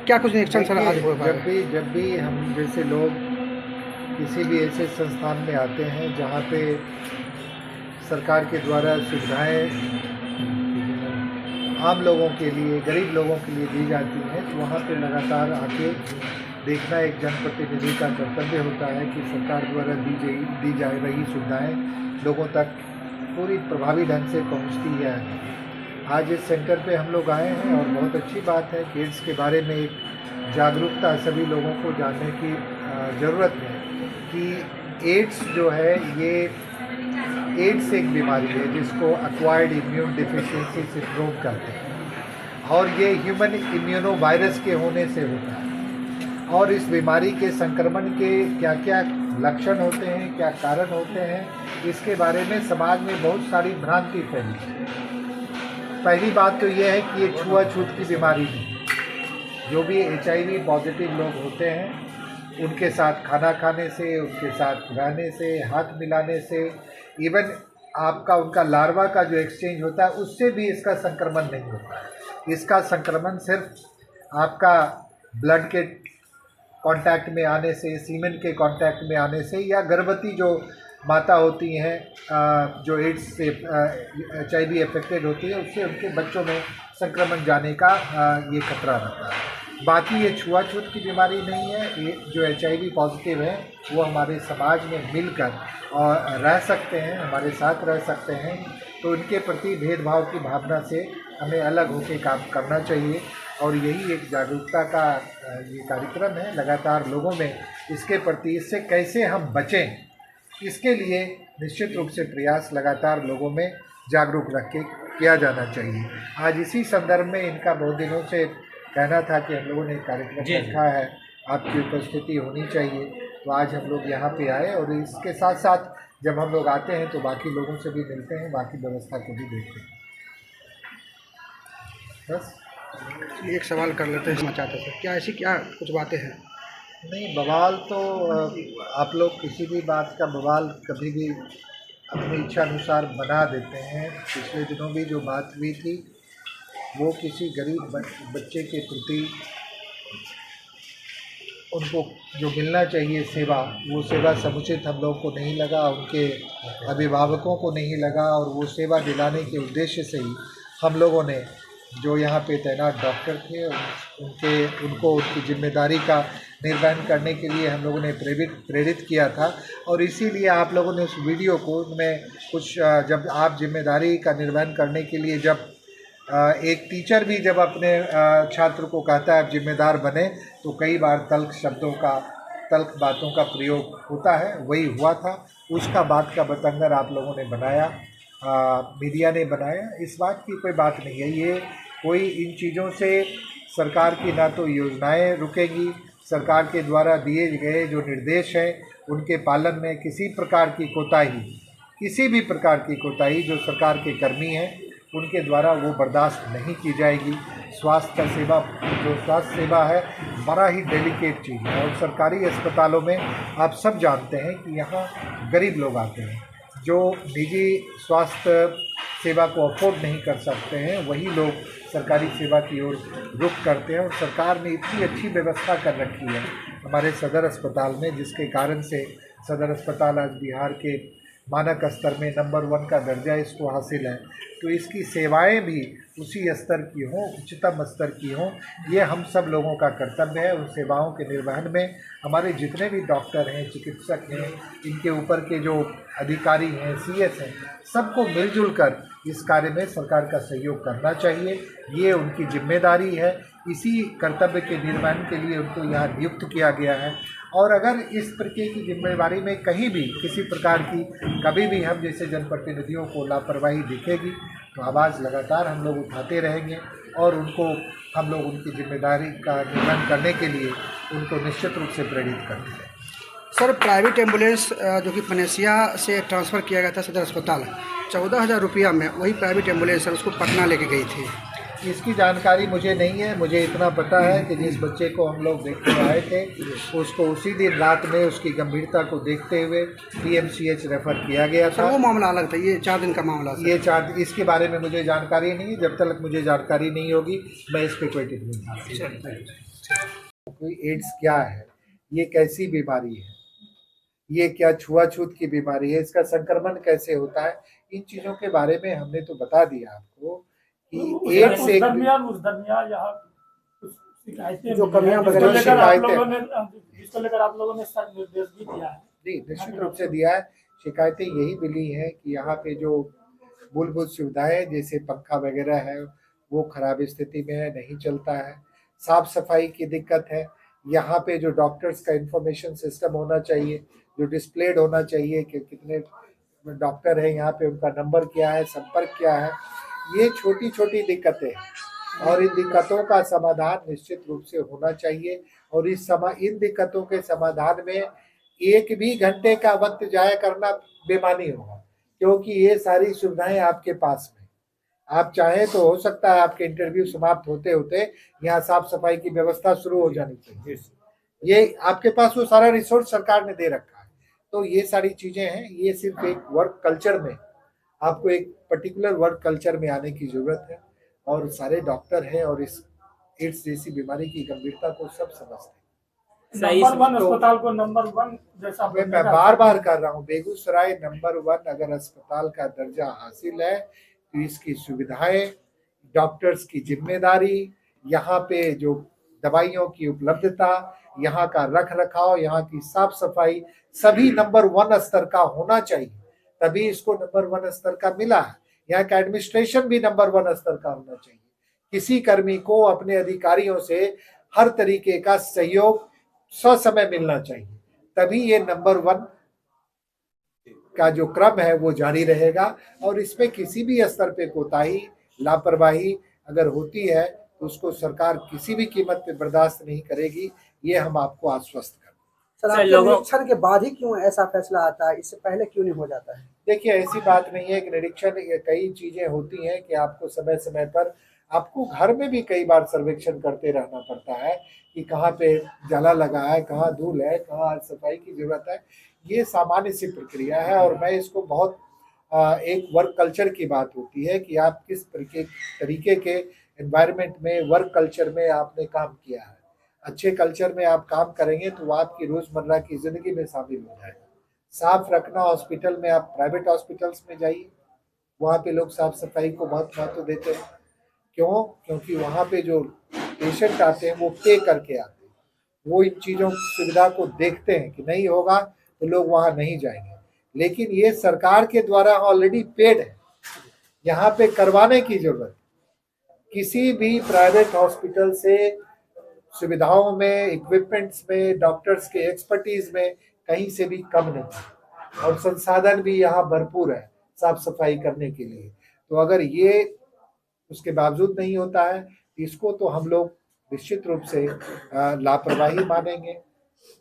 क्या कुछ निरीक्षण सर आज हुआ? जब भी हम जैसे लोग किसी भी ऐसे संस्थान में आते हैं जहाँ पे सरकार के द्वारा सुविधाएं आम लोगों के लिए, गरीब लोगों के लिए दी जाती हैं, तो वहाँ पे लगातार आके देखना एक जनप्रतिनिधि का कर्तव्य होता है कि सरकार द्वारा दी जा रही सुविधाएं लोगों तक पूरी प्रभावी ढंग से पहुँचती है। आज इस सेंटर पे हम लोग आए हैं और बहुत अच्छी बात है कि एड्स के बारे में एक जागरूकता सभी लोगों को जानने की ज़रूरत है कि एड्स जो है ये एड्स एक बीमारी है जिसको एक्वायर्ड इम्यून डिफिशिएंसी सिंड्रोम कहते हैं और ये ह्यूमन इम्यूनो वायरस के होने से होता है। और इस बीमारी के संक्रमण के क्या क्या लक्षण होते हैं, क्या कारण होते हैं, इसके बारे में समाज में बहुत सारी भ्रांति फैली है। पहली बात तो ये है कि ये छुआछूत की बीमारी नहीं। जो भी HIV पॉजिटिव लोग होते हैं उनके साथ खाना खाने से, उनके साथ रहने से, हाथ मिलाने से, इवन आपका उनका लार्वा का जो एक्सचेंज होता है उससे भी इसका संक्रमण नहीं होता है। इसका संक्रमण सिर्फ आपका ब्लड के कांटेक्ट में आने से, सीमेन के कांटेक्ट में आने से, या गर्भवती जो माता होती हैं जो एड्स से HIV अफेक्टेड होती है उससे उनके बच्चों में संक्रमण जाने का ये खतरा रहता है। बाकी ये छुआछूत की बीमारी नहीं है। ये जो HIV पॉजिटिव है वो हमारे समाज में मिलकर और रह सकते हैं, हमारे साथ रह सकते हैं, तो उनके प्रति भेदभाव की भावना से हमें अलग होकर काम करना चाहिए। और यही एक जागरूकता का ये कार्यक्रम है, लगातार लोगों में इसके प्रति, इससे कैसे हम बचें, इसके लिए निश्चित रूप से प्रयास लगातार लोगों में जागरूक रख के किया जाना चाहिए। आज इसी संदर्भ में इनका बहुत दिनों से कहना था कि हम लोगों ने कार्यक्रम रखा है, आपकी उपस्थिति होनी चाहिए, तो आज हम लोग यहाँ पे आए और इसके साथ साथ जब हम लोग आते हैं तो बाकी लोगों से भी मिलते हैं, बाकी व्यवस्था को भी देखते हैं। बस एक सवाल कर लेते हैं, समझ चाहते थे क्या ऐसी क्या कुछ बातें हैं? नहीं, बवाल तो आप लोग किसी भी बात का बवाल कभी भी अपनी इच्छा अनुसार बना देते हैं। पिछले दिनों भी जो बात हुई थी वो किसी गरीब बच्चे के प्रति उनको जो मिलना चाहिए सेवा, वो सेवा समुचित हम लोग को नहीं लगा, उनके अभिभावकों को नहीं लगा, और वो सेवा दिलाने के उद्देश्य से ही हम लोगों ने जो यहाँ पे तैनात डॉक्टर थे उनको उनकी जिम्मेदारी का निर्वहन करने के लिए हम लोगों ने प्रेरित किया था। और इसीलिए आप लोगों ने उस वीडियो को में कुछ जब आप जिम्मेदारी का निर्वहन करने के लिए, जब एक टीचर भी जब अपने छात्र को कहता है आप जिम्मेदार बने, तो कई बार तल्ख बातों का प्रयोग होता है, वही हुआ था। उसका बात का बतंगड़ आप लोगों ने बनाया, मीडिया ने बनाया। इस बात की कोई बात नहीं है। ये कोई इन चीज़ों से सरकार की ना तो योजनाएं रुकेंगी, सरकार के द्वारा दिए गए जो निर्देश हैं उनके पालन में किसी भी प्रकार की कोताही जो सरकार के कर्मी हैं उनके द्वारा वो बर्दाश्त नहीं की जाएगी। स्वास्थ्य सेवा है बड़ा ही डेलिकेट चीज़ है, और सरकारी अस्पतालों में आप सब जानते हैं कि यहाँ गरीब लोग आते हैं जो निजी स्वास्थ्य सेवा को अफोर्ड नहीं कर सकते हैं, वही लोग सरकारी सेवा की ओर रुख करते हैं। और सरकार ने इतनी अच्छी व्यवस्था कर रखी है हमारे सदर अस्पताल में, जिसके कारण से सदर अस्पताल आज बिहार के मानक स्तर में नंबर 1 का दर्जा इसको हासिल है। तो इसकी सेवाएं भी उसी स्तर की हों, उच्चतम स्तर की हों, ये हम सब लोगों का कर्तव्य है। उन सेवाओं के निर्वहन में हमारे जितने भी डॉक्टर हैं, चिकित्सक हैं, इनके ऊपर के जो अधिकारी हैं, CS हैं, सबको मिलजुल कर इस कार्य में सरकार का सहयोग करना चाहिए। ये उनकी जिम्मेदारी है। इसी कर्तव्य के निर्वहन के लिए उनको यहाँ नियुक्त किया गया है। और अगर इस प्रकार की जिम्मेदारी में कहीं भी किसी प्रकार की कभी भी हम जैसे जनप्रतिनिधियों को लापरवाही दिखेगी तो आवाज़ लगातार हम लोग उठाते रहेंगे, और हम लोग उनकी जिम्मेदारी का निर्वहन करने के लिए उनको निश्चित रूप से प्रेरित करते हैं। सर, प्राइवेट एम्बुलेंस जो कि पनेसिया से ट्रांसफ़र किया गया था सदर अस्पताल, 14,000 रुपया में वही प्राइवेट एम्बुलेंस सर उसको पटना लेके गई थी। इसकी जानकारी मुझे नहीं है। मुझे इतना पता है कि जिस बच्चे को हम लोग देखने आए थे उसको उसी दिन रात में उसकी गंभीरता को देखते हुए पीएमसीएच रेफर किया गया सर था। वो मामला अलग था, ये 4 दिन का मामला सर। ये इसके बारे में मुझे जानकारी नहीं है। जब तक मुझे जानकारी नहीं होगी मैं इस पर कोई टिप्पणी नहीं करूंगा। कोई एड्स क्या है, ये कैसी बीमारी है, ये क्या छुआछूत की बीमारी है, इसका संक्रमण कैसे होता है, इन चीज़ों के बारे में हमने तो बता दिया आपको कि एड्स एक जो कमियां वगैरह जिसको लेकर आप लोगों ने सख्त निर्देश भी दिया है। जी निश्चित रूप से दिया है। शिकायतें यही मिली हैं कि यहाँ पे जो मूलभूत सुविधाएं जैसे पंखा वगैरह है वो खराब स्थिति में है, नहीं चलता है। साफ सफाई की दिक्कत है। यहाँ पे जो डॉक्टर्स का इंफॉर्मेशन सिस्टम होना चाहिए, जो डिस्प्लेड होना चाहिए कि कितने डॉक्टर हैं यहाँ पे, उनका नंबर क्या है, संपर्क क्या है, ये छोटी छोटी दिक्कतें हैं और इन दिक्कतों का समाधान निश्चित रूप से होना चाहिए। और इन दिक्कतों के समाधान में एक भी घंटे का वक्त जाया करना बेमानी होगा, क्योंकि ये सारी सुविधाएं आपके पास में। आप चाहें तो हो सकता है आपके इंटरव्यू समाप्त होते होते यहाँ साफ सफाई की व्यवस्था शुरू हो जानी चाहिए। ये आपके पास वो सारा रिसोर्स सरकार ने दे रखा है। तो ये सारी चीजें हैं। ये सिर्फ एक वर्क कल्चर में, आपको एक पर्टिकुलर वर्क कल्चर में आने की जरूरत है। और सारे डॉक्टर हैं और इस एड्स जैसी बीमारी की गंभीरता को सब समझते हैं। नंबर 1 अस्पताल को नंबर 1 जैसा मैं बार बार कर रहा हूँ, बेगूसराय नंबर 1 अगर अस्पताल का दर्जा हासिल है तो इसकी सुविधाएं, डॉक्टर्स की जिम्मेदारी, यहाँ पे जो दवाइयों की उपलब्धता, यहाँ का रख रखाव, यहाँ की साफ सफाई सभी नंबर 1 स्तर का होना चाहिए। तभी इसको नंबर 1 स्तर का मिला है। यहाँ का एडमिनिस्ट्रेशन भी नंबर 1 स्तर का होना चाहिए। किसी कर्मी को अपने अधिकारियों से हर तरीके का सहयोग ससमय मिलना चाहिए, तभी ये नंबर 1 का जो क्रम है वो जारी रहेगा। और इसमें किसी भी स्तर पे कोताही, लापरवाही अगर होती है तो उसको सरकार किसी भी कीमत पे बर्दाश्त नहीं करेगी। ये हम आपको आश्वस्त कर। सर आपके निरीक्षण के बाद ही क्यों ऐसा फैसला आता है, इससे पहले क्यों नहीं हो जाता है? देखिए ऐसी बात नहीं है कि निरीक्षण, कई चीजें होती हैं कि आपको समय समय पर आपको घर में भी कई बार सर्वेक्षण करते रहना पड़ता है कि कहाँ पे जाला लगा है, कहाँ धूल है, कहाँ सफाई की जरूरत है। ये सामान्य सी प्रक्रिया है और मैं इसको बहुत एक वर्क कल्चर की बात होती है कि आप किस तरीके के एनवायरनमेंट में, वर्क कल्चर में आपने काम किया है। अच्छे कल्चर में आप काम करेंगे तो आपकी रोजमर्रा की जिंदगी में शामिल हो जाएगा। साफ रखना, हॉस्पिटल में आप प्राइवेट हॉस्पिटल्स में जाइए, वहाँ पे लोग साफ सफाई को बहुत महत्व देते हैं। क्यों? क्योंकि वहाँ पे जो पेशेंट आते हैं वो पे करके आते हैं, वो इन चीज़ों की सुविधा को देखते हैं कि नहीं होगा तो लोग वहाँ नहीं जाएंगे। लेकिन ये सरकार के द्वारा ऑलरेडी पेड है, यहाँ पे करवाने की जरूरत। किसी भी प्राइवेट हॉस्पिटल से सुविधाओं में, इक्विपमेंट्स में, डॉक्टर्स के एक्सपर्टीज में कहीं से भी कम नहीं और संसाधन भी यहाँ भरपूर है साफ सफाई करने के लिए। तो अगर ये उसके बावजूद नहीं होता है, इसको तो हम लोग निश्चित रूप से लापरवाही मानेंगे,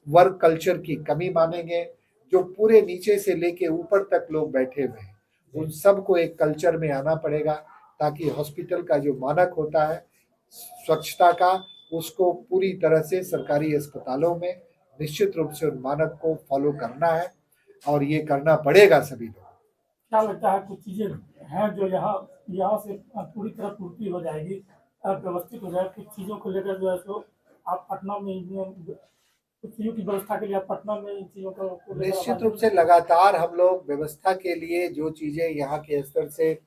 वर्क कल्चर की कमी मानेंगे। जो पूरे नीचे से लेके ऊपर तक लोग बैठे हुए हैं, उन सबको एक कल्चर में आना पड़ेगा ताकि हॉस्पिटल का जो मानक होता है स्वच्छता का, उसको पूरी तरह से सरकारी अस्पतालों में निश्चित रूप से उन मानक को फॉलो करना है और ये करना पड़ेगा सभी लोग। क्या लगता है कुछ चीजें हैं जो यहाँ से पूरी तरह पूर्ति हो जाएगी, व्यवस्थित हो जाएगी? कुछ चीजों को लेकर जो है सो आप पटना में कुछ चीजों की व्यवस्था के लिए आप पटना में इन चीजों को निश्चित रूप से लगातार हम लोग व्यवस्था के लिए जो चीजें यहाँ के स्तर से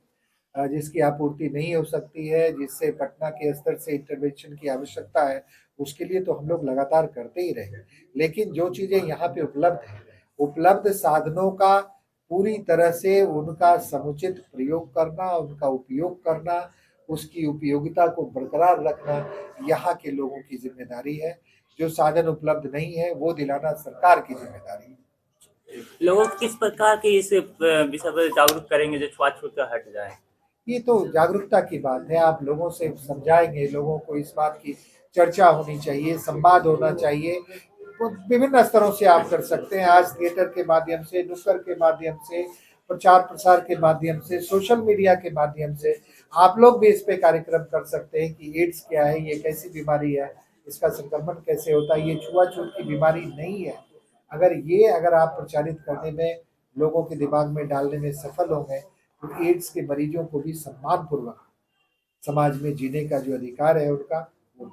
जिसकी आपूर्ति नहीं हो सकती है, जिससे पटना के स्तर से इंटरवेंशन की आवश्यकता है, उसके लिए तो हम लोग लगातार करते ही रहे। लेकिन जो चीजें यहाँ पे उपलब्ध है, उपलब्ध साधनों का पूरी तरह से उनका समुचित प्रयोग करना, उनका उपयोग करना, उसकी उपयोगिता को बरकरार रखना यहाँ के लोगों की जिम्मेदारी है। जो साधन उपलब्ध नहीं है वो दिलाना सरकार की जिम्मेदारी है। लोगों को किस प्रकार के इस विषय पर जागरूक करेंगे जो छुआछूत हट जाए? ये तो जागरूकता की बात है। आप लोगों से समझाएंगे, लोगों को इस बात की चर्चा होनी चाहिए, संवाद होना चाहिए। तो विभिन्न स्तरों से आप कर सकते हैं। आज थिएटर के माध्यम से, नुक्कड़ के माध्यम से, प्रचार प्रसार के माध्यम से, सोशल मीडिया के माध्यम से आप लोग भी इस पे कार्यक्रम कर सकते हैं कि एड्स क्या है, ये कैसी बीमारी है, इसका संक्रमण कैसे होता है, ये छुआछूत की बीमारी नहीं है। अगर आप प्रचारित करने में, लोगों के दिमाग में डालने में सफल होंगे तो एड्स के मरीजों को भी सम्मानपूर्वक समाज में जीने का जो अधिकार है उनका, वो